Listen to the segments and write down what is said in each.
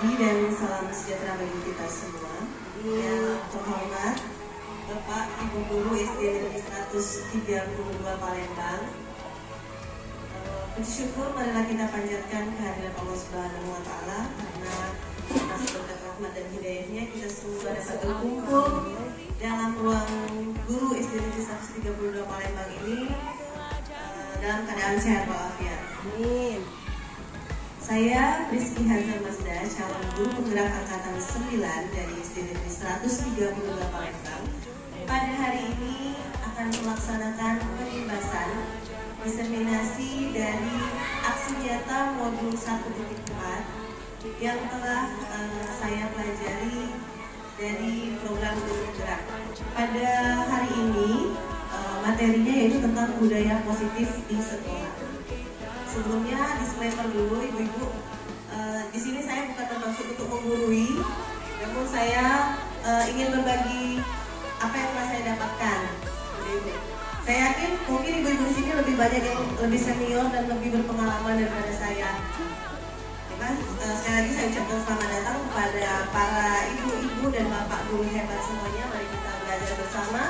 pagi dan salam sejahtera bagi kita semua. Yang terhormat Bapak Ibu Guru SD Negeri 132 Palembang. Puji syukur marilah kita panjatkan kehadiran Allah Subhanahu wa Ta'ala, karena atas berkat rahmat dan hidayahnya kita semua dapat berkumpul dalam ruang guru SD Negeri 132 Palembang ini dalam keadaan sehat walafiat. Amin. Saya Rizky Hazal Mazda, calon guru penggerak angkatan 9 dari SD Negeri 132 Palembang. Pada hari ini akan melaksanakan penimbasan diseminasi dari aksi nyata modul 1.4 yang telah saya pelajari dari program guru penggerak. Pada hari ini materinya yaitu tentang budaya positif di sekolah. Sebelumnya disclaimer dulu ibu-ibu, di sini saya bukan bermaksud untuk menggurui, namun saya ingin berbagi apa yang telah saya dapatkan. Ibu. Saya yakin mungkin ibu-ibu di sini lebih banyak yang lebih senior dan lebih berpengalaman daripada saya. Sekali lagi saya ucapkan selamat datang kepada para ibu-ibu dan bapak guru hebat semuanya. Mari kita belajar bersama.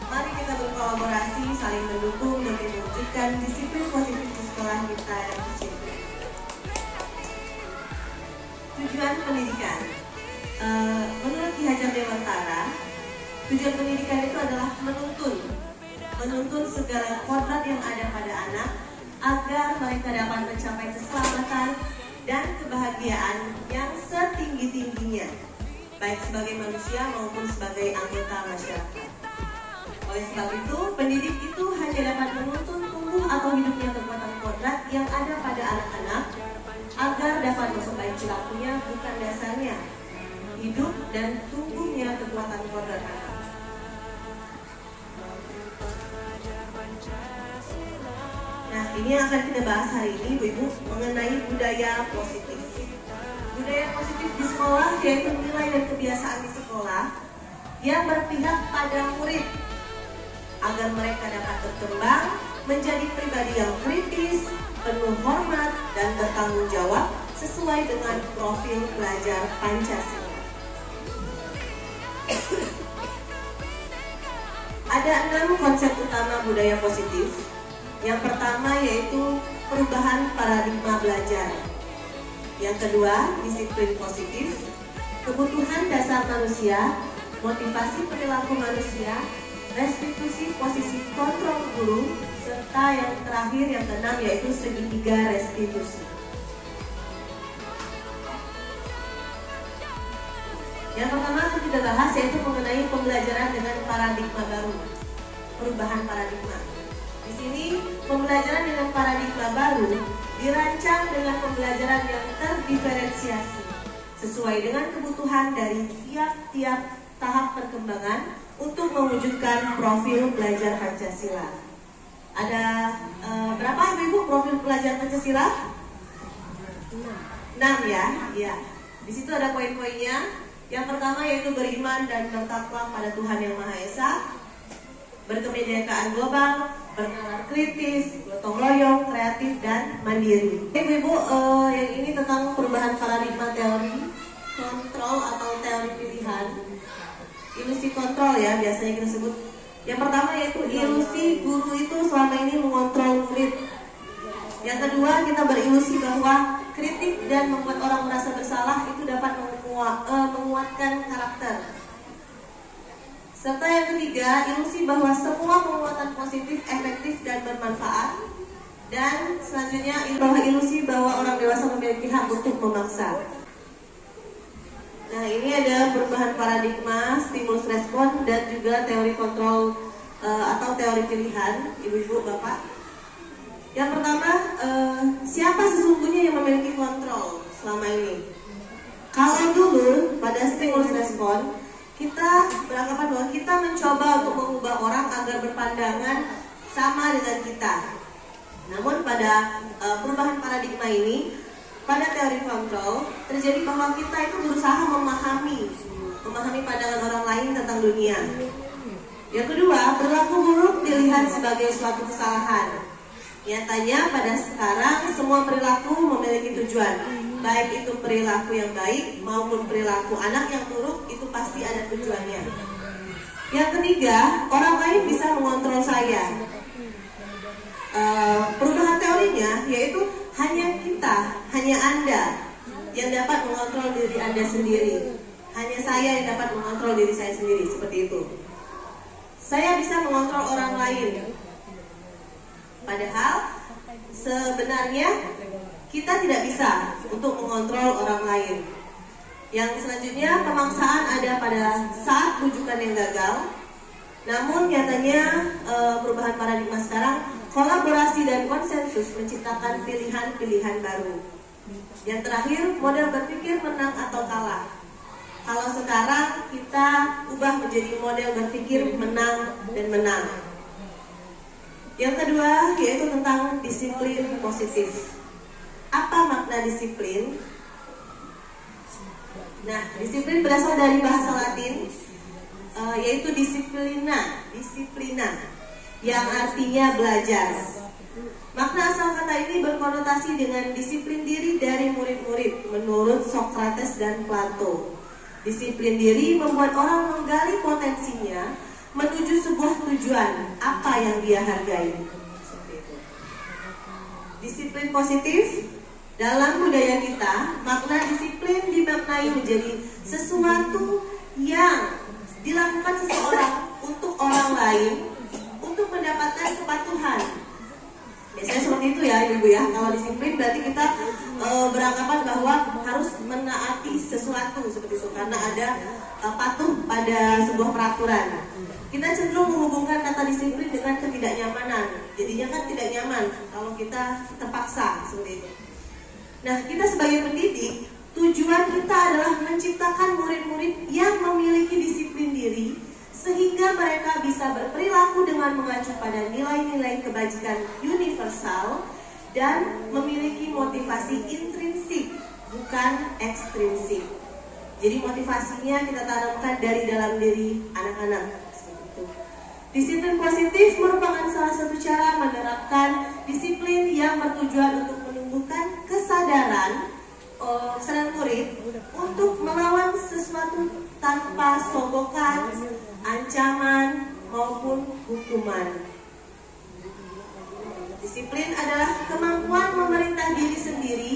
Mari kita berkolaborasi, saling mendukung demi mewujudkan disiplin positif di sekolah kita yang tercinta. Tujuan pendidikan. Menurut Ki Hajar Dewantara, tujuan pendidikan itu adalah menuntun segala kodrat yang ada pada anak agar mereka dapat mencapai keselamatan dan kebahagiaan yang setinggi-tingginya, baik sebagai manusia maupun sebagai anggota masyarakat. Oleh sebab itu, pendidik itu hanya dapat menuntun tumbuh atau hidupnya kekuatan kodrat yang ada pada anak-anak agar dapat memperbaiki lakunya, bukan dasarnya hidup dan tumbuhnya kekuatan kodrat anak. Nah, ini yang akan kita bahas hari ini, ibu-ibu, mengenai budaya positif. Budaya positif di sekolah yaitu nilai dan kebiasaan di sekolah yang berpihak pada murid agar mereka dapat berkembang menjadi pribadi yang kritis, penuh hormat, dan bertanggung jawab sesuai dengan profil pelajar Pancasila. Ada 6 konsep utama budaya positif. Yang pertama yaitu perubahan paradigma belajar. Yang kedua, disiplin positif, kebutuhan dasar manusia, motivasi perilaku manusia, restitusi posisi kontrol guru, serta yang terakhir yang keenam yaitu segitiga restitusi. Yang pertama akan kita bahas yaitu mengenai pembelajaran dengan paradigma baru, perubahan paradigma. Di sini pembelajaran dengan paradigma baru dirancang dengan pembelajaran yang terdiferensiasi sesuai dengan kebutuhan dari tiap-tiap tahap perkembangan untuk mewujudkan profil pelajar Pancasila. Ada berapa ibu profil pelajar Pancasila? 6 ya? Iya. Di situ ada poin-poinnya. Yang pertama yaitu beriman dan bertakwa pada Tuhan Yang Maha Esa, berkebinekaan global, bernalar kritis, gotong royong, kreatif, dan mandiri. Ibu-ibu, yang ini tentang perubahan paradigma teori kontrol atau teori pilihan. Ilusi kontrol ya biasanya kita sebut. Yang pertama yaitu ilusi guru itu selama ini mengontrol murid. Yang kedua, kita berilusi bahwa kritik dan membuat orang merasa bersalah itu dapat menguatkan karakter. Serta yang ketiga, ilusi bahwa semua penguatan positif, efektif, dan bermanfaat. Dan selanjutnya, ilusi bahwa orang dewasa memiliki hak untuk memaksa. Nah, ini ada perubahan paradigma, stimulus respon, dan juga teori kontrol atau teori pilihan, ibu-ibu, bapak. Yang pertama, siapa sesungguhnya yang memiliki kontrol selama ini? Kalau dulu pada stimulus respon, kita beranggapan bahwa kita mencoba untuk mengubah orang agar berpandangan sama dengan kita. Namun pada perubahan paradigma ini, pada teori kontrol, terjadi bahwa kita itu berusaha memahami pandangan orang lain tentang dunia. Yang kedua, perilaku buruk dilihat sebagai suatu kesalahan. Nyatanya pada sekarang semua perilaku memiliki tujuan. baik itu perilaku yang baik maupun perilaku anak yang buruk, itu pasti ada tujuannya. Yang ketiga, orang lain bisa mengontrol saya. Perubahan teorinya yaitu hanya kita, hanya Anda yang dapat mengontrol diri Anda sendiri. Hanya saya yang dapat mengontrol diri saya sendiri, seperti itu. Saya bisa mengontrol orang lain. Padahal sebenarnya kita tidak bisa untuk mengontrol orang lain. Yang selanjutnya, pemaksaan ada pada saat rujukan yang gagal. Namun nyatanya perubahan paradigma sekarang, kolaborasi dan konsensus menciptakan pilihan-pilihan baru. Yang terakhir, model berpikir menang atau kalah. Kalau sekarang kita ubah menjadi model berpikir menang dan menang. Yang kedua yaitu tentang disiplin positif. Apa makna disiplin? Nah, disiplin berasal dari bahasa Latin, yaitu disiplina, yang artinya belajar. Makna asal kata ini berkonotasi dengan disiplin diri dari murid-murid menurut Socrates dan Plato. Disiplin diri membuat orang menggali potensinya menuju sebuah tujuan apa yang dia hargai. Disiplin positif dalam budaya kita, makna disiplin dimaknai menjadi sesuatu yang dilakukan seseorang untuk orang lain untuk mendapatkan kepatuhan. Biasanya seperti itu ya Ibu ya. Kalau disiplin berarti kita beranggapan bahwa harus menaati sesuatu seperti itu karena ada patuh pada sebuah peraturan. Kita cenderung menghubungkan kata disiplin dengan ketidaknyamanan. Jadinya kan tidak nyaman kalau kita terpaksa seperti itu. Nah, kita sebagai pendidik, tujuan kita adalah menciptakan murid-murid yang memiliki disiplin diri sehingga mereka bisa berperilaku dengan mengacu pada nilai-nilai kebajikan universal dan memiliki motivasi intrinsik, bukan ekstrinsik. Jadi motivasinya kita tanamkan dari dalam diri anak-anak. Disiplin positif merupakan salah satu cara menerapkan disiplin yang bertujuan untuk menumbuhkan kesadaran murid untuk melawan sesuatu tanpa sogokan, ancaman maupun hukuman. Disiplin adalah kemampuan memerintah diri sendiri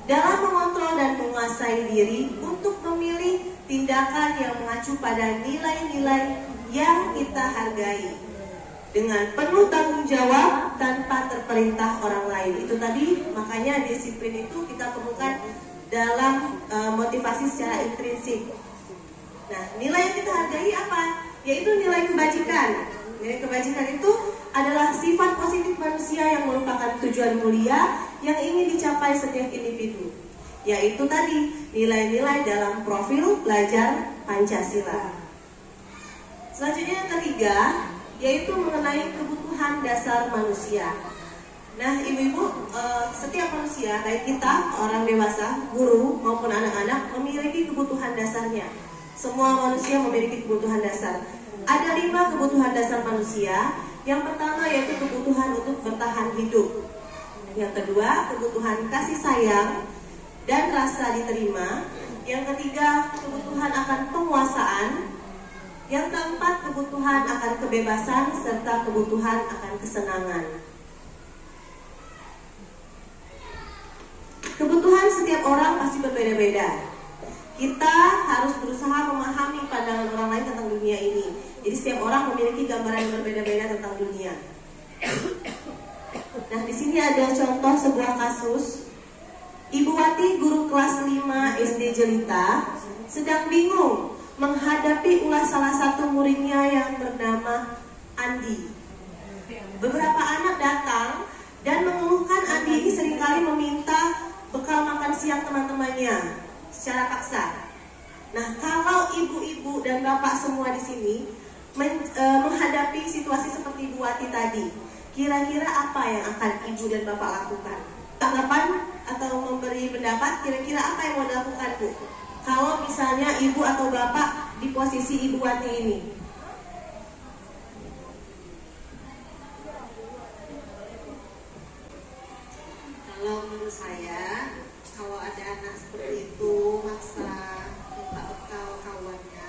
dalam mengontrol dan menguasai diri untuk memilih tindakan yang mengacu pada nilai-nilai yang kita hargai dengan penuh tanggung jawab tanpa terperintah orang lain. Itu tadi, makanya disiplin itu kita temukan dalam motivasi secara intrinsik. Nah, nilai yang kita hargai apa? Yaitu nilai kebajikan. Nilai kebajikan itu adalah sifat positif manusia yang merupakan tujuan mulia yang ingin dicapai setiap individu. Yaitu tadi, nilai-nilai dalam profil belajar Pancasila. Selanjutnya yang ketiga, yaitu mengenai kebutuhan dasar manusia. Nah, ibu-ibu, setiap manusia, baik kita, orang dewasa, guru, maupun anak-anak, memiliki kebutuhan dasarnya. Semua manusia memiliki kebutuhan dasar. Ada 5 kebutuhan dasar manusia. Yang pertama yaitu kebutuhan untuk bertahan hidup. Yang kedua, kebutuhan kasih sayang dan rasa diterima. Yang ketiga, kebutuhan akan penguasaan. Yang keempat, kebutuhan akan kebebasan serta kebutuhan akan kesenangan. Kebutuhan setiap orang pasti berbeda-beda. Kita harus berusaha memahami pandangan orang lain tentang dunia ini. Jadi setiap orang memiliki gambaran yang berbeda-beda tentang dunia. Nah, di sini ada contoh sebuah kasus. Ibu Wati, guru kelas 5 SD Jelita, sedang bingung menghadapi ulah salah satu muridnya yang bernama Andi. Beberapa anak datang dan mengeluhkan Andi ini seringkali meminta bekal makan siang teman-temannya secara paksa. Nah, kalau ibu-ibu dan bapak semua di sini menghadapi situasi seperti Ibu Wati tadi, kira-kira apa yang akan ibu dan bapak lakukan? Tanggapan atau memberi pendapat, kira-kira apa yang mau dilakukan, Bu? Kalau misalnya ibu atau bapak di posisi Ibu Wati ini. Kalau menurut saya, kalau ada seperti itu, maksa minta bekal kawannya.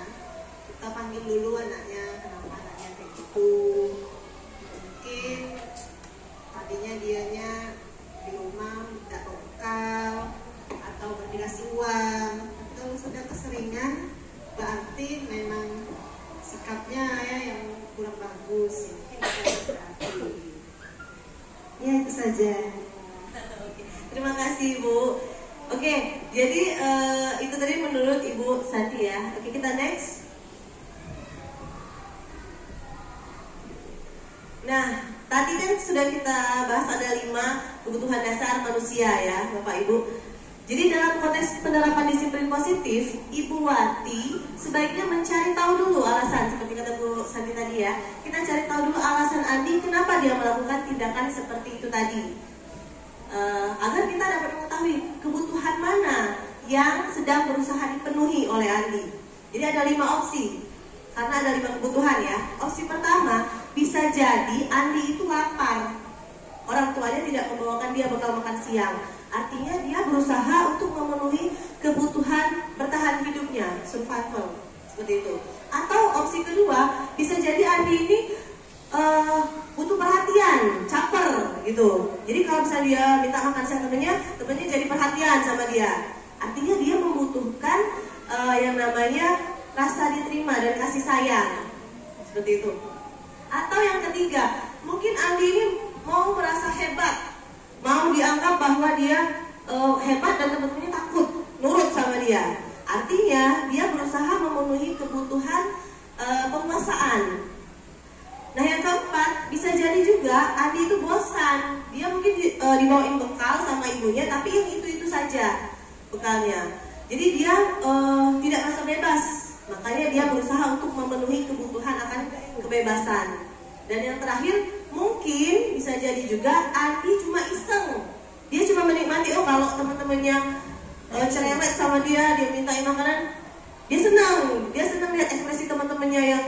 Kita panggil dulu anaknya, kenapa anaknya kayak gitu. Mungkin tadinya dianya di rumah minta bekal atau dikasih uang. Tapi kalau sudah keseringan, berarti memang sikapnya ya yang kurang bagus. Mungkin kita berarti. Ya itu saja. Oke. Terima kasih Ibu. Oke, jadi itu tadi menurut Ibu Santi ya. Oke, kita next. Nah, tadi kan sudah kita bahas ada 5 kebutuhan dasar manusia ya, Bapak Ibu. Jadi dalam konteks penerapan disiplin positif, Ibu Wati sebaiknya mencari tahu dulu alasan, seperti kata Bu Santi tadi ya. Kita cari tahu dulu alasan Andi kenapa dia melakukan tindakan seperti itu tadi. Agar kita dapat mengetahui kebutuhan mana yang sedang berusaha dipenuhi oleh Andi. Jadi ada 5 opsi, karena ada 5 kebutuhan ya. Opsi pertama, bisa jadi Andi itu lapar. Orang tuanya tidak membawakan dia bekal makan siang. Artinya dia berusaha untuk memenuhi kebutuhan bertahan hidupnya, survival, seperti itu. Atau opsi kedua, bisa jadi Andi ini butuh perhatian, caper gitu. Jadi kalau misalnya dia minta makan siang temennya jadi perhatian sama dia. Artinya dia membutuhkan yang namanya rasa diterima dan kasih sayang, seperti itu. Atau yang ketiga, mungkin Andi ini mau merasa hebat, mau dianggap bahwa dia hebat dan teman-temannya takut nurut sama dia. Artinya dia berusaha memenuhi kebutuhan penguasaan. Nah yang keempat, bisa jadi juga Andi itu bosan. Dia mungkin dibawain bekal sama ibunya, tapi yang itu-itu saja bekalnya. Jadi dia tidak merasa bebas. Makanya dia berusaha untuk memenuhi kebutuhan akan kebebasan. Dan yang terakhir, mungkin bisa jadi juga Andi cuma iseng. Dia cuma menikmati, kalau teman-temannya cerewet sama dia mintain makanan, dia senang lihat ekspresi teman-temannya yang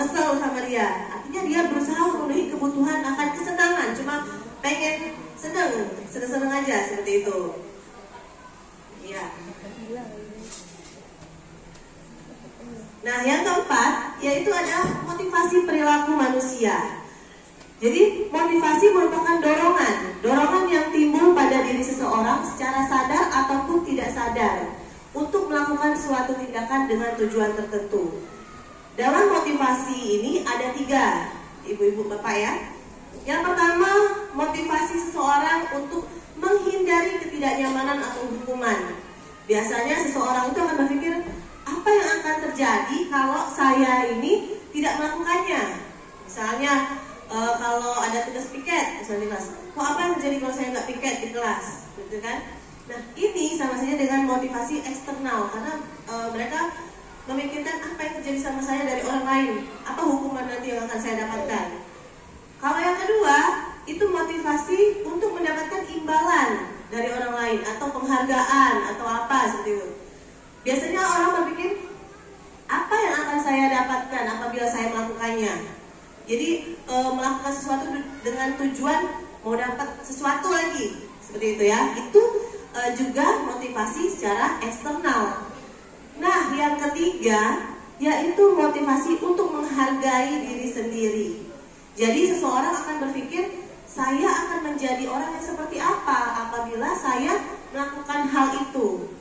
kesel sama dia. Artinya dia berusaha memenuhi kebutuhan akan kesenangan, cuma pengen seneng aja, seperti itu. Iya. Nah, yang keempat yaitu ada motivasi perilaku manusia. Jadi motivasi merupakan dorongan yang timbul pada diri seseorang secara sadar ataupun tidak sadar untuk melakukan suatu tindakan dengan tujuan tertentu. Dalam motivasi ini ada 3, ibu-ibu bapak ya. Yang pertama, motivasi seseorang untuk menghindari ketidaknyamanan atau hukuman. Biasanya seseorang itu akan berpikir, apa yang akan terjadi kalau saya ini tidak melakukannya? Misalnya kalau ada tugas piket misalnya di kelas, apa yang terjadi kalau saya nggak piket di kelas, gitu kan? Nah ini sama saja dengan motivasi eksternal, karena mereka memikirkan apa yang terjadi sama saya dari orang lain, apa hukuman nanti yang akan saya dapatkan. Kalau yang kedua, itu motivasi untuk mendapatkan imbalan dari orang lain atau penghargaan atau apa seperti itu. Biasanya orang berpikir, apa yang akan saya dapatkan apabila saya melakukannya? Jadi melakukan sesuatu dengan tujuan mau dapat sesuatu lagi, seperti itu ya. Itu juga motivasi secara eksternal. Nah, yang ketiga yaitu motivasi untuk menghargai diri sendiri. Jadi seseorang akan berpikir, saya akan menjadi orang yang seperti apa apabila saya melakukan hal itu.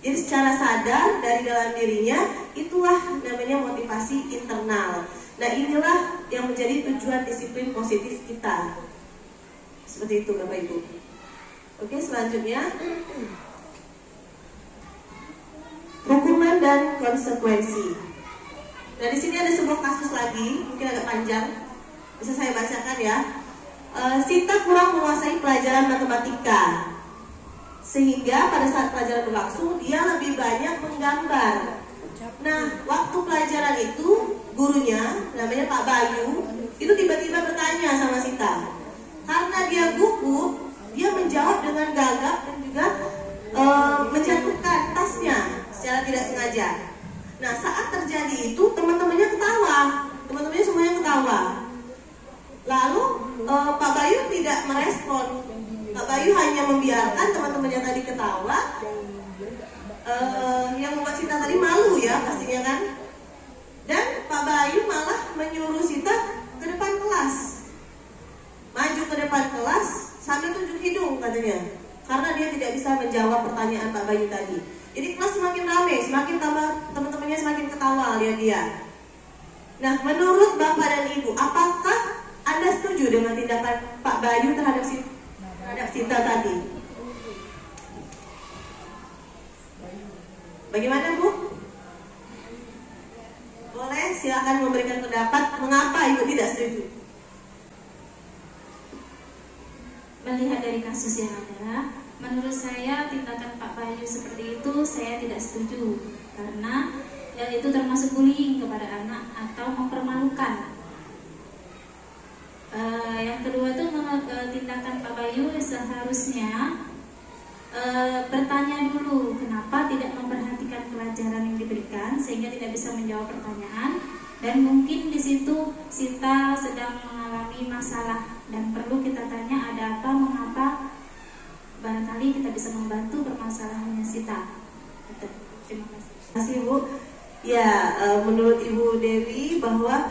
Jadi secara sadar dari dalam dirinya, itulah namanya motivasi internal. Nah inilah yang menjadi tujuan disiplin positif kita. Seperti itu Bapak Ibu. Oke, selanjutnya hukuman dan konsekuensi. Nah di sini ada sebuah kasus lagi, mungkin agak panjang, bisa saya bacakan ya. Sita kurang menguasai pelajaran matematika, sehingga pada saat pelajaran berlangsung dia lebih banyak menggambar. Nah waktu pelajaran itu gurunya, namanya Pak Bayu, itu tiba-tiba bertanya sama Sita. Karena dia gugup, dia menjawab dengan gagap dan juga menjatuhkan tasnya secara tidak sengaja. Nah saat terjadi itu teman-temannya ketawa, teman-temannya semuanya ketawa. Lalu Pak Bayu tidak merespon. Pak Bayu hanya membiarkan teman-temannya tadi ketawa, yang membuat Sita tadi malu ya pastinya kan. Dan Pak Bayu malah menyuruh Sita ke depan kelas, maju ke depan kelas sambil tunjuk hidung katanya, karena dia tidak bisa menjawab pertanyaan Pak Bayu tadi. Jadi kelas semakin ramai, semakin tambah teman-temannya semakin ketawa lihat dia. Nah, menurut Bapak dan Ibu, apakah Anda setuju dengan tindakan Pak Bayu terhadap Sita tadi? Bagaimana Bu? Boleh, silakan memberikan pendapat mengapa Ibu tidak setuju. Melihat dari kasus yang ada, menurut saya tindakan Pak Bayu seperti itu saya tidak setuju, karena itu termasuk bullying kepada anak atau mempermalukan. Yang kedua itu tindakan Pak Bayu seharusnya bertanya dulu kenapa tidak memperhatikan pelajaran yang diberikan sehingga tidak bisa menjawab pertanyaan, dan mungkin di situ Sita sedang mengalami masalah dan perlu kita tanya ada apa, mengapa, barangkali kita bisa membantu permasalahannya Sita. Terima kasih. Terima kasih Bu. Ya, menurut Ibu Dewi bahwa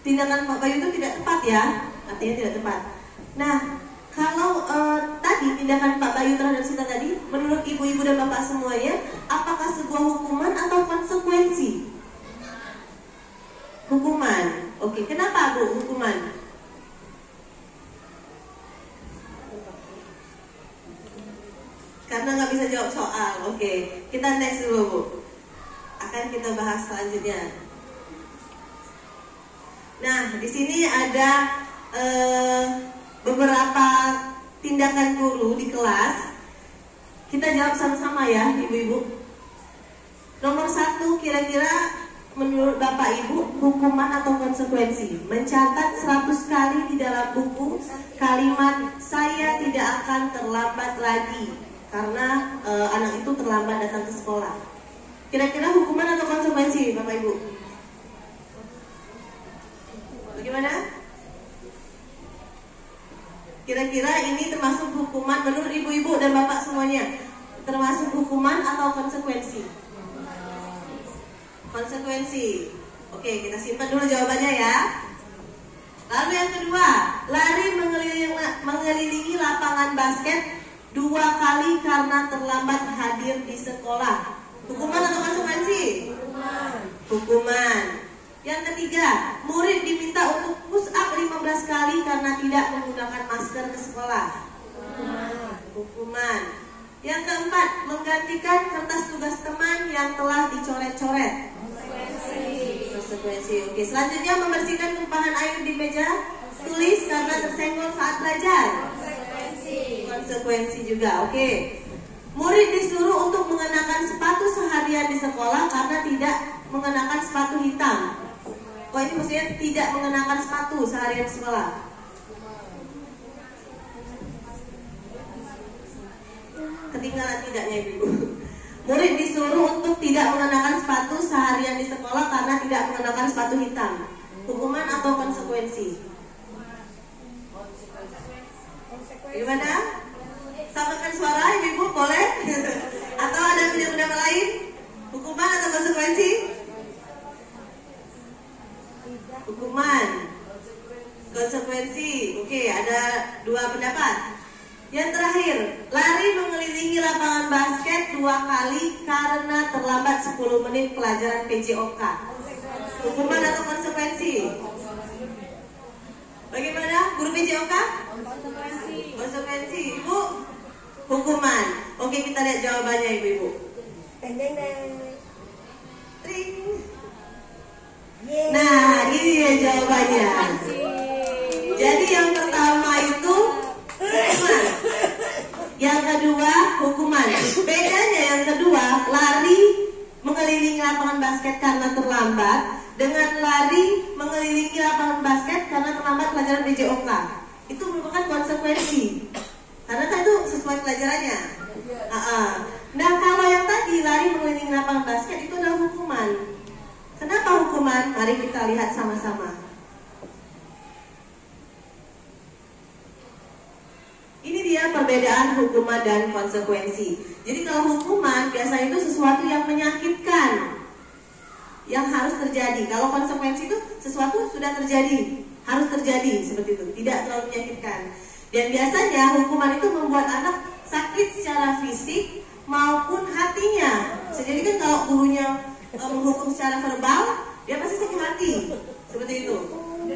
tindakan Pak Bayu itu tidak tepat ya, artinya tidak tepat. Nah, kalau tadi tindakan Pak Bayu terhadap Sita tadi, menurut ibu-ibu dan bapak semuanya, apakah sebuah hukuman atau konsekuensi? Hukuman. Oke, kenapa Bu hukuman? Karena nggak bisa jawab soal. Oke, kita next dulu Bu. Akan kita bahas selanjutnya. Nah, di sini ada beberapa tindakan guru di kelas. Kita jawab sama-sama ya ibu-ibu. Nomor 1, kira-kira menurut Bapak Ibu hukuman atau konsekuensi? Mencatat 100 kali di dalam buku kalimat saya tidak akan terlambat lagi karena anak itu terlambat datang ke sekolah. Kira-kira hukuman atau konsekuensi Bapak Ibu? Bagaimana? Kira-kira ini termasuk hukuman menurut ibu-ibu dan bapak semuanya? Termasuk hukuman atau konsekuensi? Konsekuensi. Oke, kita simpan dulu jawabannya ya. Lalu yang kedua, lari mengelilingi lapangan basket 2 kali karena terlambat hadir di sekolah. Hukuman atau konsekuensi? Hukuman. Yang ketiga, murid diminta untuk push up 15 kali karena tidak menggunakan masker ke sekolah. Hukuman. Yang keempat, menggantikan kertas tugas teman yang telah dicoret-coret. Konsekuensi. Oke, selanjutnya membersihkan tumpahan air di meja tulis karena tersenggol saat belajar. Konsekuensi juga. Oke. Murid disuruh untuk mengenakan sepatu seharian di sekolah karena tidak mengenakan sepatu hitam. Oh, ini maksudnya tidak mengenakan sepatu seharian di sekolah. Ketinggalan tidaknya ibu. Murid disuruh untuk tidak mengenakan sepatu seharian di sekolah karena tidak mengenakan sepatu hitam. Hukuman atau konsekuensi? Gimana? Samakan suara ibu boleh? Atau ada pendapat lain? Hukuman atau konsekuensi? Hukuman. Konsekuensi. Oke, ada 2 pendapat. Yang terakhir, lari mengelilingi lapangan basket 2 kali karena terlambat 10 menit pelajaran PJOK. Hukuman atau konsekuensi? Bagaimana? Guru PJOK? Konsekuensi. Ibu? Hukuman. Oke, kita lihat jawabannya ibu-ibu. Tring. Nah, ini dia jawabannya. Jadi yang pertama itu hukuman. Yang kedua hukuman. Bedanya yang kedua, lari mengelilingi lapangan basket karena terlambat dengan lari mengelilingi lapangan basket karena terlambat pelajaran PJOK. Itu merupakan konsekuensi. Karena kan itu sesuai pelajarannya. Nah, kalau yang tadi lari mengelilingi lapangan basket itu adalah hukuman. Kenapa hukuman? Mari kita lihat sama-sama. Ini dia perbedaan hukuman dan konsekuensi. Jadi kalau hukuman biasanya itu sesuatu yang menyakitkan, yang harus terjadi. Kalau konsekuensi itu sesuatu sudah terjadi, harus terjadi, seperti itu, tidak terlalu menyakitkan. Dan biasanya hukuman itu membuat anak sakit secara fisik maupun hatinya. Jadi kan kalau gurunya menghukum secara verbal, dia pasti sakit hati, seperti itu.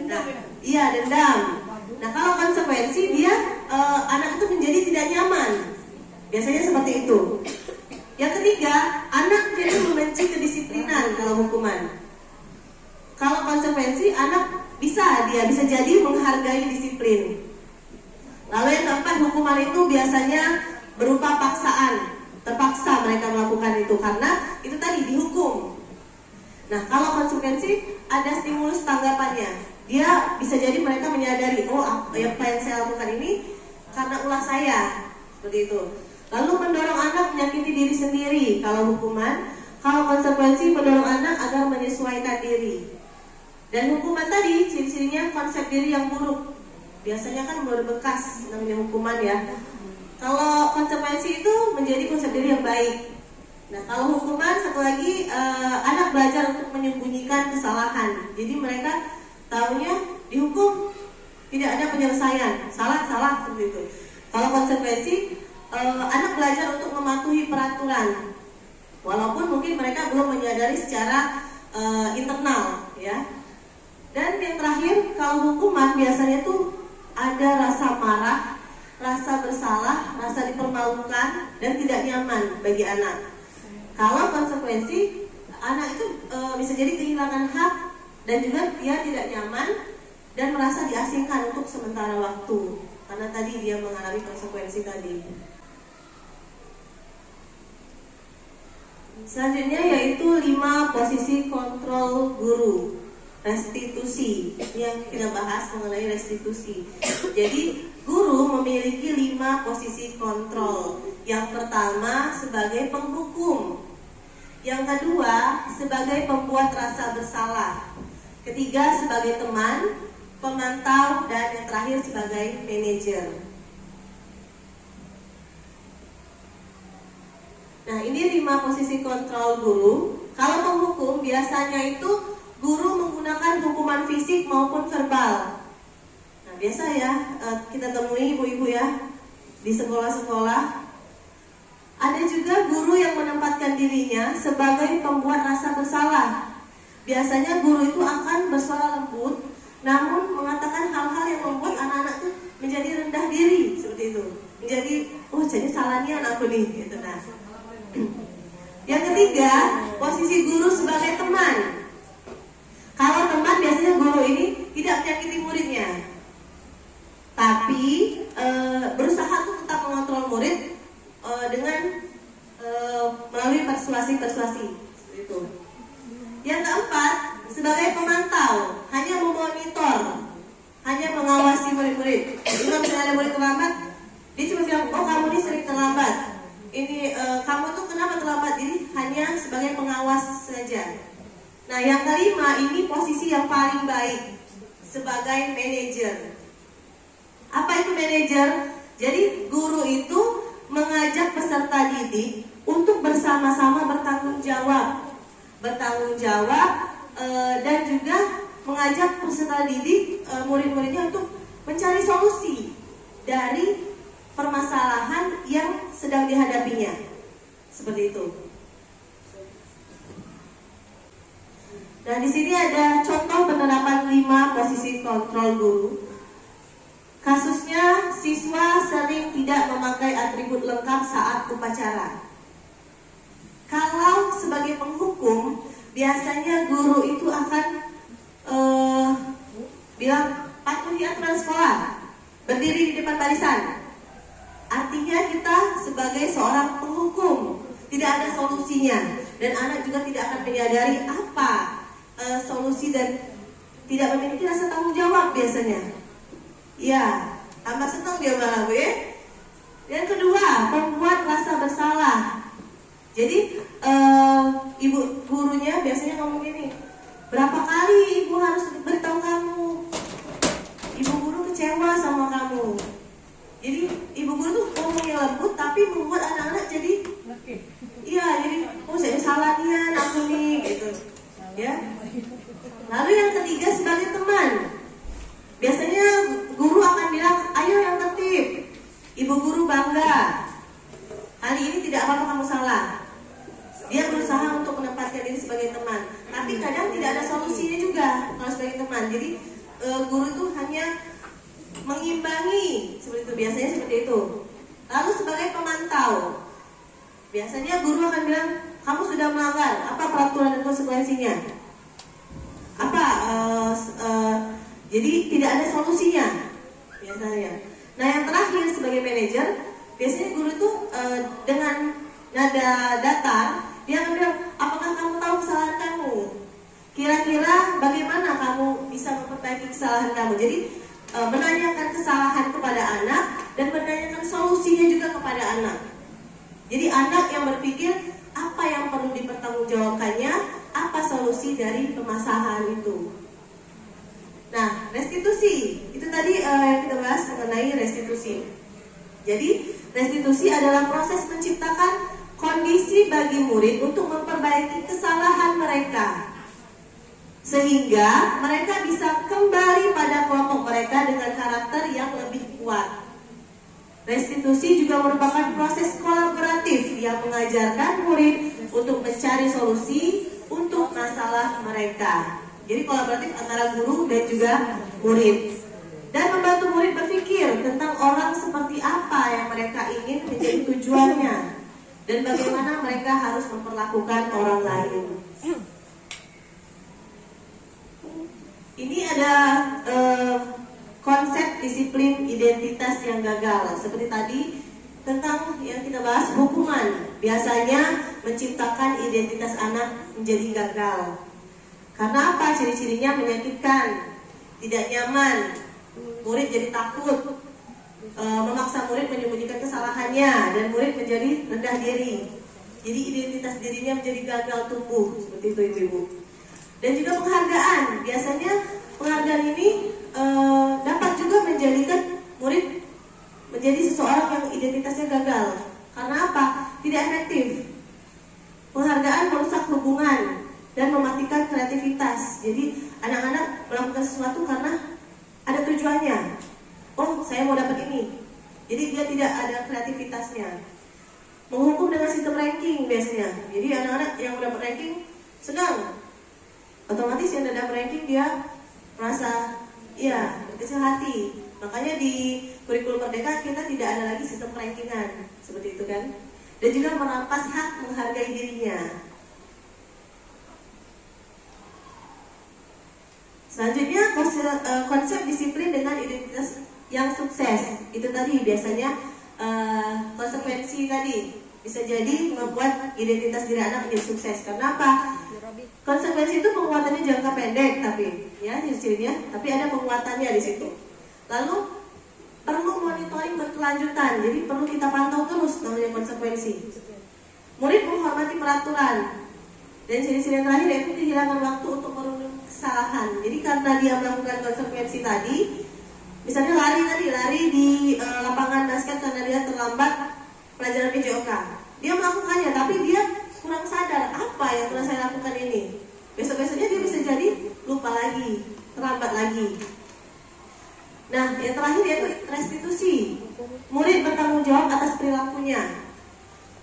Nah, iya, dendam. Nah, kalau konsekuensi dia anak itu menjadi tidak nyaman. Biasanya seperti itu. Yang ketiga, anak jadi membenci kedisiplinan kalau hukuman. Kalau konsekuensi, anak bisa jadi menghargai disiplin. Lalu yang keempat, hukuman itu biasanya berupa paksaan. Terpaksa mereka melakukan itu karena itu tadi dihukum. Nah, kalau konsekuensi ada stimulus tanggapannya. Dia bisa jadi mereka menyadari, oh apa yang saya lakukan ini karena ulah saya, seperti itu. Lalu mendorong anak menyakiti diri sendiri kalau hukuman. Kalau konsekuensi mendorong anak agar menyesuaikan diri. Dan hukuman tadi ciri-cirinya konsep diri yang buruk. Biasanya kan berbekas namanya hukuman ya. Kalau konsekuensi itu menjadi konsep diri yang baik. Nah, kalau hukuman satu lagi anak belajar untuk menyembunyikan kesalahan. Jadi mereka taunya dihukum tidak ada penyelesaian, salah seperti itu. Kalau konsekuensi anak belajar untuk mematuhi peraturan, walaupun mungkin mereka belum menyadari secara internal, ya. Dan yang terakhir, kalau hukuman biasanya tuh ada rasa marah, rasa bersalah, rasa dipermalukan, dan tidak nyaman bagi anak. Kalau konsekuensi, anak itu bisa jadi kehilangan hak dan juga dia tidak nyaman dan merasa diasingkan untuk sementara waktu karena tadi dia mengalami konsekuensi tadi. Selanjutnya yaitu 5 posisi kontrol guru. Restitusi, yang kita bahas mengenai restitusi. Jadi guru memiliki 5 posisi kontrol. Yang pertama sebagai penghukum, yang kedua sebagai pembuat rasa bersalah, ketiga sebagai teman, pemantau, dan yang terakhir sebagai manajer. Nah, ini 5 posisi kontrol guru. Kalau penghukum biasanya itu guru menggunakan hukuman fisik maupun verbal. Nah, biasa ya kita temui ibu-ibu ya di sekolah-sekolah. Ada juga guru yang menempatkan dirinya sebagai pembuat rasa bersalah. Biasanya guru itu akan bersuara lembut, namun mengatakan hal-hal yang membuat anak-anak itu menjadi rendah diri, seperti itu. Menjadi, oh jadi salahnya aku nih, gitu. Nah, yang ketiga, posisi guru sebagai teman. Kalau teman biasanya guru ini tidak menyakiti muridnya, tapi berusaha untuk tetap mengontrol murid dengan melalui persuasi itu. Yang keempat, sebagai pemantau, hanya memonitor, hanya mengawasi murid-murid. Jadi kalau misalnya ada murid terlambat, dia cuma bilang, oh kamu ini sering terlambat, ini kamu tuh kenapa terlambat. Jadi hanya sebagai pengawas saja. Nah, yang kelima, ini posisi yang paling baik, sebagai manajer. Apa itu manajer? Jadi guru itu mengajak peserta didik untuk bersama-sama bertanggung jawab, dan juga mengajak peserta didik, murid-muridnya untuk mencari solusi dari permasalahan yang sedang dihadapinya, seperti itu. Nah, di sini ada contoh penerapan 5 posisi kontrol guru. Kasusnya, siswa sering tidak memakai atribut lengkap saat upacara. Kalau sebagai penghukum, biasanya guru itu akan bilang, patuhi aturan sekolah, berdiri di depan barisan. Artinya kita sebagai seorang penghukum tidak ada solusinya, dan anak juga tidak akan menyadari apa solusi dan tidak memiliki rasa tanggung jawab biasanya. Ya, tambah senang dia malah, Bu ya. Yang kedua, membuat rasa bersalah. Jadi ibu gurunya biasanya ngomong gini, berapa kali ibu harus beritahu kamu? Ibu guru kecewa sama kamu. Jadi ibu guru tuh sebagai teman. Tapi kadang tidak ada solusinya juga kalau sebagai teman. Jadi guru itu hanya mengimbangi, seperti itu, biasanya seperti itu. Lalu sebagai pemantau, biasanya guru akan bilang, kamu sudah melanggar, apa peraturan dan konsekuensinya? Apa? Jadi tidak ada solusinya biasanya. Nah yang terakhir sebagai manajer, biasanya guru itu dengan nada datar, dia akan bilang, apakah kamu tahu kesalahan kamu? Kira-kira bagaimana kamu bisa memperbaiki kesalahan kamu? Jadi menanyakan kesalahan kepada anak dan menanyakan solusinya juga kepada anak. Jadi anak yang berpikir apa yang perlu dipertanggungjawabkannya, apa solusi dari permasalahan itu. Nah, restitusi itu tadi yang kita bahas mengenai restitusi. Jadi restitusi adalah proses menciptakan kondisi bagi murid untuk memperbaiki kesalahan mereka, sehingga mereka bisa kembali pada kelompok mereka dengan karakter yang lebih kuat. Restitusi juga merupakan proses kolaboratif yang mengajarkan murid untuk mencari solusi untuk masalah mereka. Jadi kolaboratif antara guru dan juga murid, dan membantu murid berpikir tentang orang seperti apa yang mereka ingin menjadi tujuannya dan bagaimana mereka harus memperlakukan orang lain. Ini ada konsep disiplin identitas yang gagal. Seperti tadi tentang yang kita bahas, hukuman biasanya menciptakan identitas anak menjadi gagal. Karena apa? Ciri-cirinya menyakitkan, tidak nyaman, murid jadi takut, memaksa murid menyembunyikan kesalahannya, dan murid menjadi rendah diri. Jadi identitas dirinya menjadi gagal tumbuh, seperti itu ibu-ibu. Dan juga penghargaan, biasanya penghargaan ini dapat juga menjadikan murid menjadi seseorang yang identitasnya gagal. Karena apa? Tidak efektif. Penghargaan merusak hubungan dan mematikan kreativitas. Jadi anak-anak melakukan sesuatu karena ada tujuannya. Oh, saya mau dapat ini. Jadi dia tidak ada kreativitasnya. Menghukum dengan sistem ranking biasanya. Jadi anak-anak yang dapat ranking senang. Otomatis yang dapat ranking dia merasa berkecil hati. Makanya di kurikulum Merdeka kita tidak ada lagi sistem rankingan seperti itu kan. Dan juga merampas hak menghargai dirinya. Selanjutnya konsep disiplin dengan identitas yang sukses. Itu tadi biasanya konsekuensi tadi bisa jadi membuat identitas diri anak menjadi sukses. Karena apa? Konsekuensi itu penguatannya jangka pendek, tapi ya ciri-cirinya, tapi ada penguatannya di situ. Lalu perlu monitoring berkelanjutan, jadi perlu kita pantau terus namanya konsekuensi. Murid menghormati peraturan, dan ciri-ciri yang terakhir yaitu kehilangan waktu untuk merunut kesalahan. Jadi karena dia melakukan konsekuensi tadi, misalnya lari di lapangan basket karena dia terlambat pelajaran PJOK. Dia melakukannya, tapi dia kurang sadar apa yang telah saya lakukan ini. Besok-besoknya dia bisa jadi lupa lagi, terlambat lagi. Nah, yang terakhir yaitu restitusi. Murid bertanggung jawab atas perilakunya.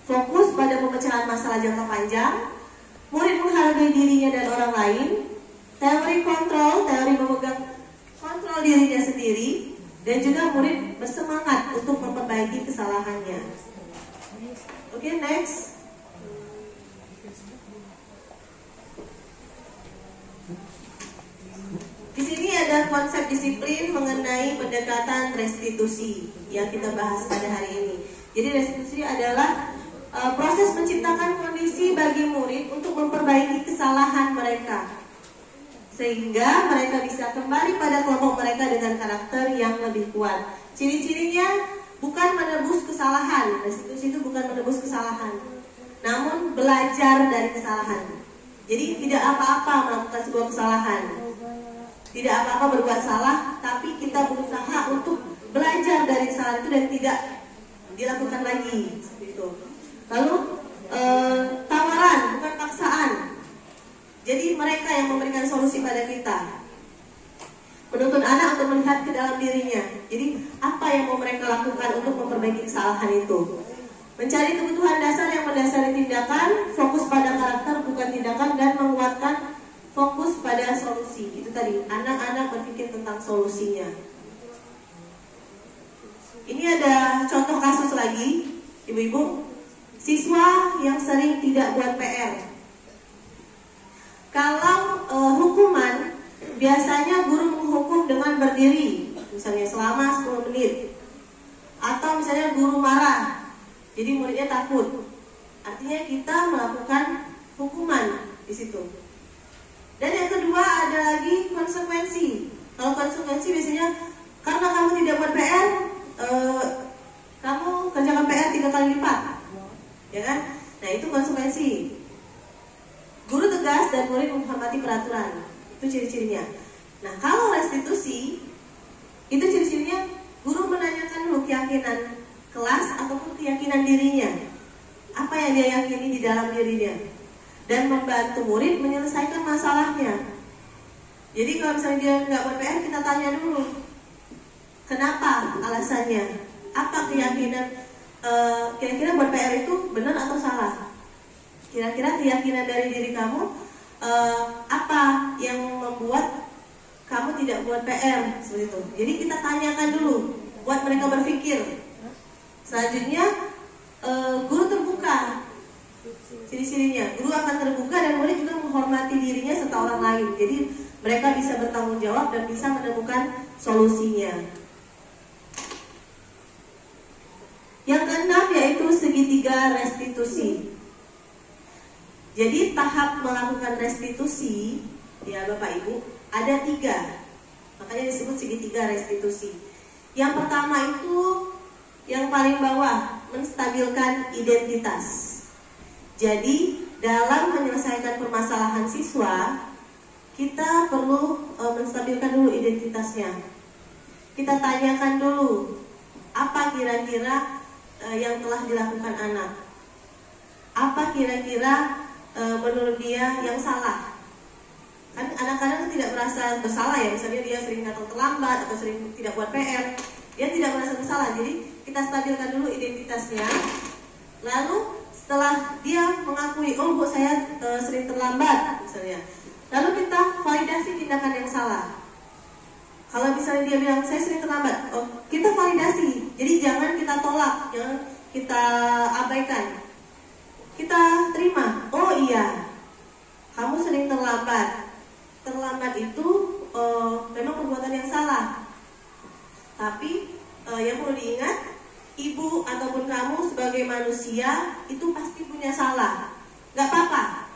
Fokus pada pemecahan masalah jangka panjang. Murid menghargai dirinya dan orang lain. Teori kontrol, teori memegang kontrol dirinya sendiri. Dan juga murid bersemangat untuk memperbaiki kesalahannya. Oke, next. Di sini ada konsep disiplin mengenai pendekatan restitusi yang kita bahas pada hari ini. Jadi restitusi adalah proses menciptakan kondisi bagi murid untuk memperbaiki kesalahan mereka, sehingga mereka bisa kembali pada kelompok mereka dengan karakter yang lebih kuat. Ciri-cirinya bukan menebus kesalahan. Restitusi itu bukan menebus kesalahan, namun belajar dari kesalahan. Jadi tidak apa-apa melakukan sebuah kesalahan, tidak apa-apa berbuat salah, tapi kita berusaha untuk belajar dari kesalahan itu dan tidak dilakukan lagi seperti itu. Lalu tawaran bukan paksaan. Jadi mereka yang memberikan solusi pada kita. Menuntun anak untuk melihat ke dalam dirinya. Jadi apa yang mau mereka lakukan untuk memperbaiki kesalahan itu. Mencari kebutuhan dasar yang mendasari tindakan, fokus pada karakter bukan tindakan, dan solusinya. Ini ada contoh kasus lagi, ibu-ibu. Siswa yang sering tidak buat PR. Kalau hukuman, biasanya guru menghukum dengan berdiri, misalnya selama 10 menit. Atau misalnya guru marah, jadi muridnya takut. Artinya kita melakukan hukuman di situ. Dan yang kedua ada lagi konsekuensi. Kalau konsekuensi biasanya karena kamu tidak buat PR, kamu kerjakan PR 3 kali lipat, ya kan? Nah itu konsekuensi. Guru tegas dan murid menghormati peraturan, itu ciri-cirinya. Nah kalau restitusi, itu ciri-cirinya guru menanyakan dulu keyakinan kelas ataupun keyakinan dirinya, apa yang dia yakini di dalam dirinya, dan membantu murid menyelesaikan masalahnya. Jadi kalau misalnya dia nggak buat PR, kita tanya dulu kenapa, alasannya, apa keyakinan, kira-kira buat PR itu benar atau salah? Kira-kira keyakinan dari diri kamu, apa yang membuat kamu tidak buat PR, seperti itu. Jadi kita tanyakan dulu, buat mereka berpikir. Selanjutnya guru terbuka, ciri-cirinya guru akan terbuka dan murid juga menghormati dirinya serta orang lain. Jadi mereka bisa bertanggung jawab dan bisa menemukan solusinya. Yang keenam yaitu segitiga restitusi. Jadi tahap melakukan restitusi, ya Bapak Ibu, ada 3. Makanya disebut segitiga restitusi. Yang pertama itu yang paling bawah, menstabilkan identitas. Jadi dalam menyelesaikan permasalahan siswa, kita perlu menstabilkan dulu identitasnya. Kita tanyakan dulu apa kira-kira yang telah dilakukan anak, apa kira-kira menurut dia yang salah. Kan anak-anak tidak merasa bersalah ya, misalnya dia sering datang terlambat atau sering tidak buat PR, dia tidak merasa bersalah. Jadi kita stabilkan dulu identitasnya. Lalu setelah dia mengakui, oh Bu saya sering terlambat misalnya, lalu kita validasi tindakan yang salah. Kalau misalnya dia bilang saya sering terlambat, oh, kita validasi. Jadi jangan kita tolak, jangan kita abaikan. Kita terima, oh iya, kamu sering terlambat. Terlambat itu memang perbuatan yang salah. Tapi yang perlu diingat, ibu ataupun kamu sebagai manusia itu pasti punya salah. Gak apa-apa,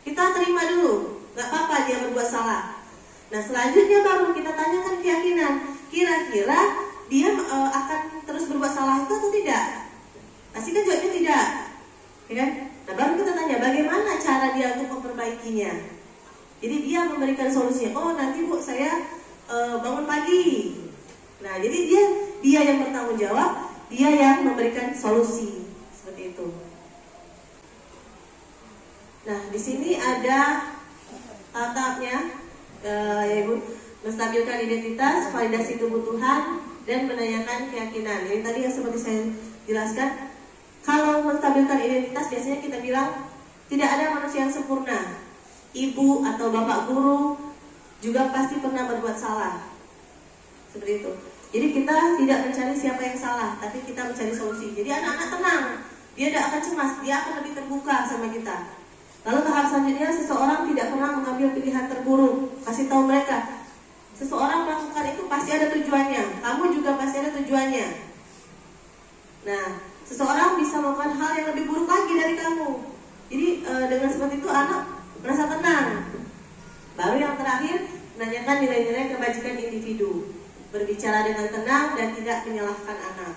kita terima dulu, gak apa-apa dia berbuat salah. Nah selanjutnya baru kita tanyakan keyakinan, kira-kira dia akan terus berbuat salah itu atau tidak? Pasti kan jawabnya tidak, ya kan? Nah baru kita tanya bagaimana cara dia untuk memperbaikinya. Jadi dia memberikan solusinya. Oh nanti Bu saya bangun pagi. Nah jadi dia yang bertanggung jawab, dia yang memberikan solusi, seperti itu. Nah di sini ada tahap-tahapnya, ya Ibu, menstabilkan identitas, validasi kebutuhan, dan menanyakan keyakinan. Ini tadi yang seperti saya jelaskan. Kalau menstabilkan identitas biasanya kita bilang tidak ada manusia yang sempurna. Ibu atau bapak guru juga pasti pernah berbuat salah, seperti itu. Jadi kita tidak mencari siapa yang salah, tapi kita mencari solusi. Jadi anak-anak tenang, dia tidak akan cemas, dia akan lebih terbuka sama kita. Lalu tahap selanjutnya, seseorang tidak pernah mengambil pilihan terburuk. Kasih tahu mereka, seseorang melakukan itu pasti ada tujuannya, kamu juga pasti ada tujuannya. Nah, seseorang bisa melakukan hal yang lebih buruk lagi dari kamu. Jadi dengan seperti itu anak merasa tenang. Baru yang terakhir, menanyakan nilai-nilai kebajikan individu. Berbicara dengan tenang dan tidak menyalahkan anak.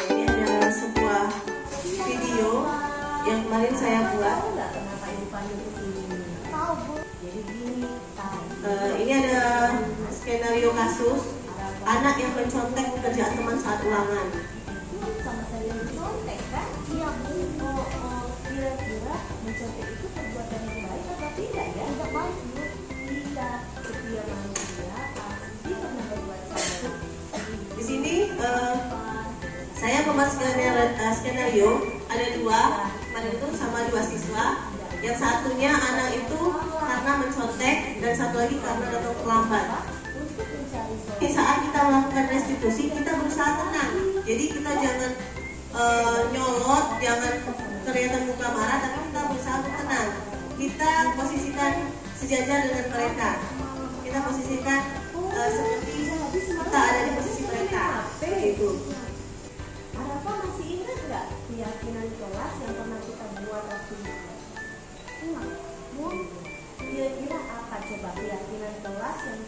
Ini adalah sebuah video yang kemarin saya buat. Ini ada skenario kasus anak yang mencontek pekerjaan teman saat ulangan. Sama saya mencontek kan? Iya Bu, kira-kira mencontek itu perbuatan yang baik atau tidak ya? Tidak baik Bu. Iya, setiap manusia pasti pernah berbuat salah. Di sini saya membuat skenario ada 2, kemarin itu sama 2 siswa. Yang satunya anak itu karena mencontek dan satu lagi karena datang terlambat. Di saat kita melakukan restitusi, kita berusaha tenang. Jadi kita jangan nyolot, jangan kelihatan muka marah, tapi kita berusaha untuk tenang. Kita posisikan sejajar dengan mereka. Kita posisikan seperti kita ada di posisi mereka. Gitu. Arafa masih ingat nggak keyakinan kelas yang pernah kita buat waktu itu? Ingat? Kira-kira apa coba keyakinan kelas yang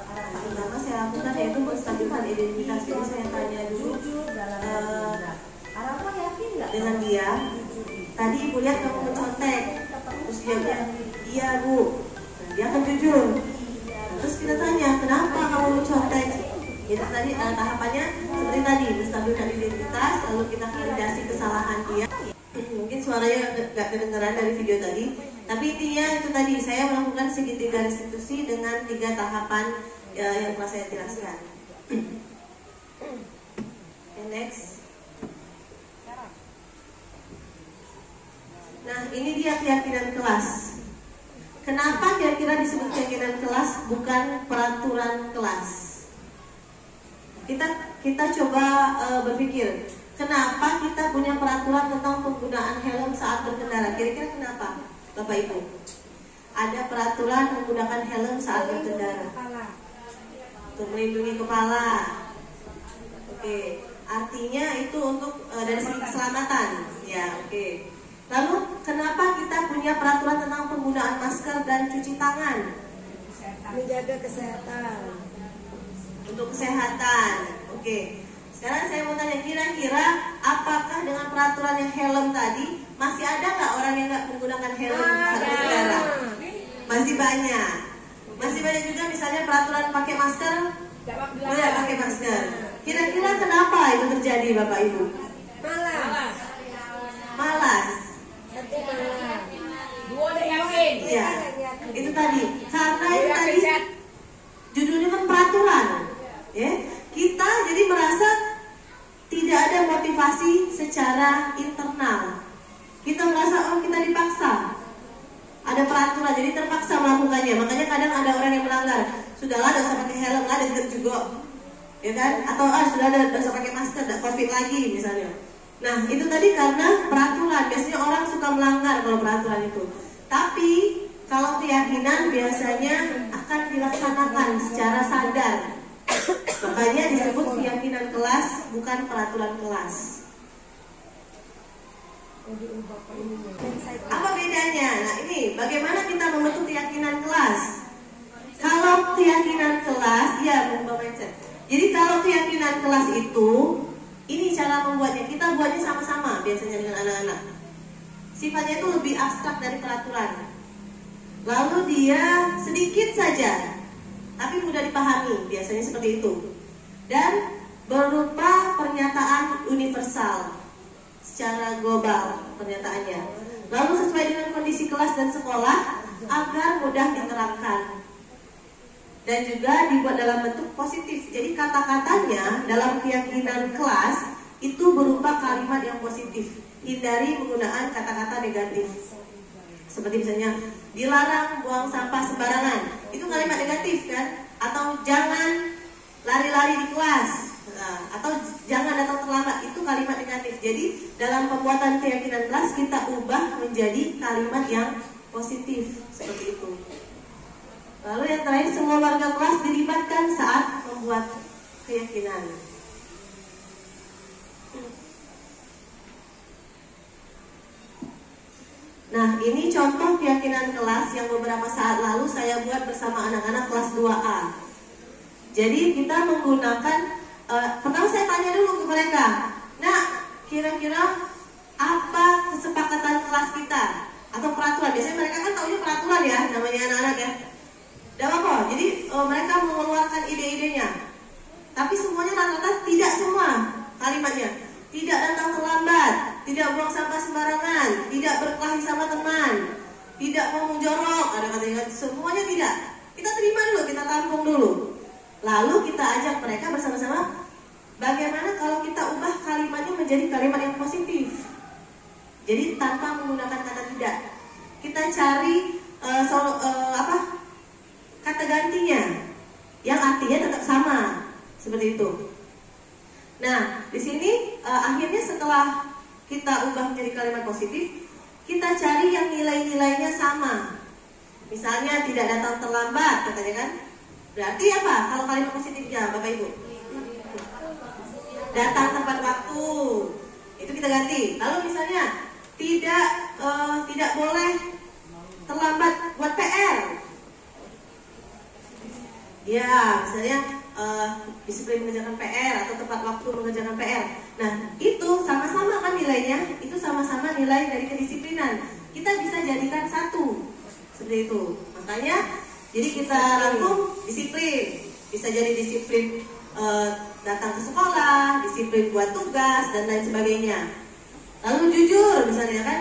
Arafa ingat? Pertama saya lakukan yaitu menstabilkan identitas. Jadi saya tanya dulu Arafa yakin nggak dengan dia. Tadi ibu lihat kamu mencontek, terus dia bilang iya bu. Nah, dia akan jujur. Terus kita tanya kenapa kamu mencontek? Itu tadi tahapannya seperti tadi, menstabilkan identitas, lalu kita validasi kesalahan dia. Mungkin suaranya nggak kedengeran dari video tadi, tapi intinya itu tadi saya melakukan segitiga restitusi dengan 3 tahapan yang telah saya jelaskan. Next. Nah, ini dia keyakinan kelas. Kenapa kira-kira disebut keyakinan kelas bukan peraturan kelas? Kita coba berpikir, kenapa kita punya peraturan tentang penggunaan helm saat berkendara? Kira-kira kenapa, Bapak Ibu? Ada peraturan menggunakan helm saat berkendara. Untuk melindungi kepala. Oke, artinya itu untuk dari segi keselamatan. Ya, oke. Lalu kenapa kita punya peraturan tentang penggunaan masker dan cuci tangan? menjaga kesehatan. Untuk kesehatan. Oke. Sekarang saya mau tanya, kira-kira apakah dengan peraturan yang helm tadi masih ada nggak orang yang nggak menggunakan helm saat berkendara? Masih banyak. Masih banyak juga misalnya peraturan pakai masker, tidak pakai masker. Kira-kira kenapa itu terjadi, Bapak Ibu? Malas. Iya. Itu tadi. Karena itu tadi judulnya kan peraturan. Ya, kita jadi merasa tidak ada motivasi secara internal. Kita merasa kita dipaksa. Ada peraturan, jadi terpaksa melakukannya. Makanya kadang ada orang yang melanggar. Sudahlah, tidak usah pakai helm, lah deket juga, ya kan? Atau sudah ada, tidak usah pakai masker, tidak COVID lagi misalnya. Nah, itu tadi karena peraturan. Biasanya orang suka melanggar kalau peraturan itu. Tapi kalau keyakinan biasanya akan dilaksanakan secara sadar. Makanya disebut keyakinan kelas, bukan peraturan kelas. Apa bedanya? Nah, ini bagaimana kita membentuk keyakinan kelas? Kalau keyakinan kelas, ya mengubah mindset. Jadi kalau keyakinan kelas itu, ini cara membuatnya. Kita buatnya sama-sama biasanya dengan anak-anak. Sifatnya itu lebih abstrak dari peraturan. Lalu dia sedikit saja, tapi mudah dipahami, biasanya seperti itu. Dan berupa pernyataan universal, secara global pernyataannya. Lalu sesuai dengan kondisi kelas dan sekolah agar mudah diterapkan. Dan juga dibuat dalam bentuk positif. Jadi kata-katanya dalam keyakinan kelas itu berupa kalimat yang positif. Hindari penggunaan kata-kata negatif. Seperti misalnya dilarang buang sampah sembarangan. Itu kalimat negatif kan? Atau jangan lari-lari di kelas. Nah, atau jangan datang terlambat. Itu kalimat negatif. Jadi dalam pembuatan keyakinan kelas kita ubah menjadi kalimat yang positif. Seperti itu. Lalu yang terakhir, semua warga kelas dilibatkan saat membuat keyakinan. Nah, ini contoh keyakinan kelas yang beberapa saat lalu saya buat bersama anak-anak kelas 2A. Jadi kita menggunakan, pertama saya tanya dulu ke mereka, nah kira-kira apa kesepakatan kelas kita atau peraturan? Biasanya mereka kan taunya peraturan ya, namanya anak-anak ya. Tidak apa, jadi mereka mengeluarkan ide-idenya. Tapi semuanya rata-rata tidak semua kalimatnya. Tidak datang terlambat, tidak buang sampah sembarangan, tidak berkelahi sama teman, tidak ngomong jorok, ada katanya semuanya tidak. Kita terima dulu, kita tampung dulu. Lalu kita ajak mereka bersama-sama, bagaimana kalau kita ubah kalimatnya menjadi kalimat yang positif. Jadi tanpa menggunakan kata tidak. kita cari kata gantinya yang artinya tetap sama seperti itu. Nah, di sini akhirnya setelah kita ubah menjadi kalimat positif, kita cari yang nilai-nilainya sama. Misalnya tidak datang terlambat, katanya kan? Berarti apa kalau kalimat positifnya, Bapak Ibu? Datang tepat waktu. Itu kita ganti. Lalu misalnya tidak boleh terlambat buat PR. Ya, misalnya disiplin mengerjakan PR atau tepat waktu mengerjakan PR. Nah, itu sama-sama kan nilainya, itu sama-sama nilai dari kedisiplinan. Kita bisa jadikan satu, seperti itu. Makanya, jadi kita rangkum disiplin. Bisa jadi disiplin datang ke sekolah, disiplin buat tugas dan lain sebagainya. Lalu jujur, misalnya kan,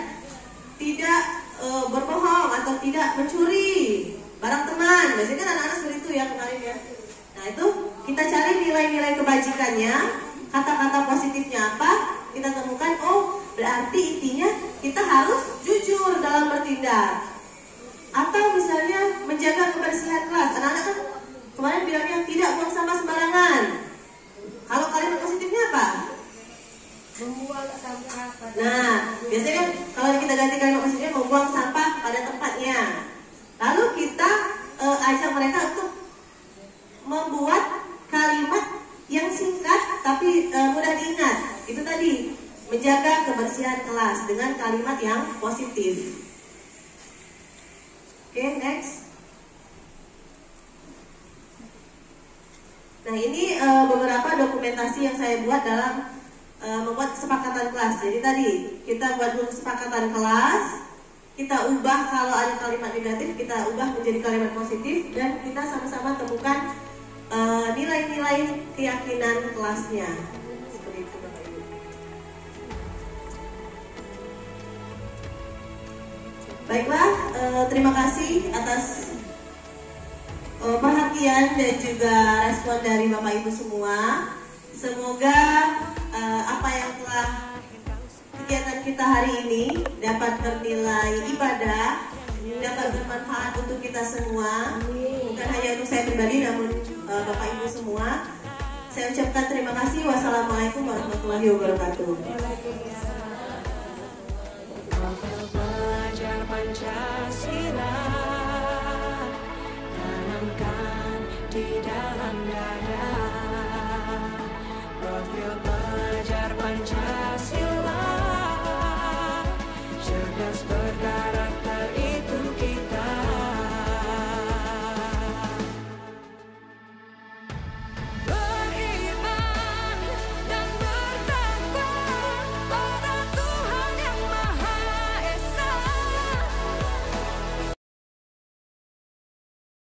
tidak berbohong atau tidak mencuri barang teman. Biasanya kan anak-anak seperti itu ya kemarin ya. Nah itu kita cari nilai-nilai kebajikannya, kata-kata positifnya apa, kita temukan, oh berarti intinya kita harus jujur dalam bertindak. Atau misalnya menjaga kebersihan kelas. Anak-anak kan kemarin bilangnya tidak buang sampah sembarangan. Kalau kalimat positifnya apa? Membuang sampah pada Nah, biasanya kan kalau kita ganti kalimat positifnya membuang sampah pada tempatnya. Lalu kita ajak mereka untuk membuat kalimat yang singkat tapi mudah diingat. Itu tadi, menjaga kebersihan kelas dengan kalimat yang positif. Oke, next. Nah, ini beberapa dokumentasi yang saya buat dalam membuat kesepakatan kelas. Jadi tadi kita buat dulu kesepakatan kelas. Kita ubah kalau ada kalimat negatif, kita ubah menjadi kalimat positif, dan kita sama-sama temukan nilai-nilai keyakinan kelasnya. Seperti itu, Bapak Ibu. Baiklah, terima kasih atas perhatian dan juga respon dari Bapak Ibu semua. Semoga apa yang telah kegiatan kita hari ini dapat bernilai ibadah, dapat bermanfaat untuk kita semua, bukan hanya untuk saya pribadi namun Bapak Ibu semua. Saya ucapkan terima kasih. Wassalamualaikum warahmatullahi wabarakatuh. Belajar Pancasila.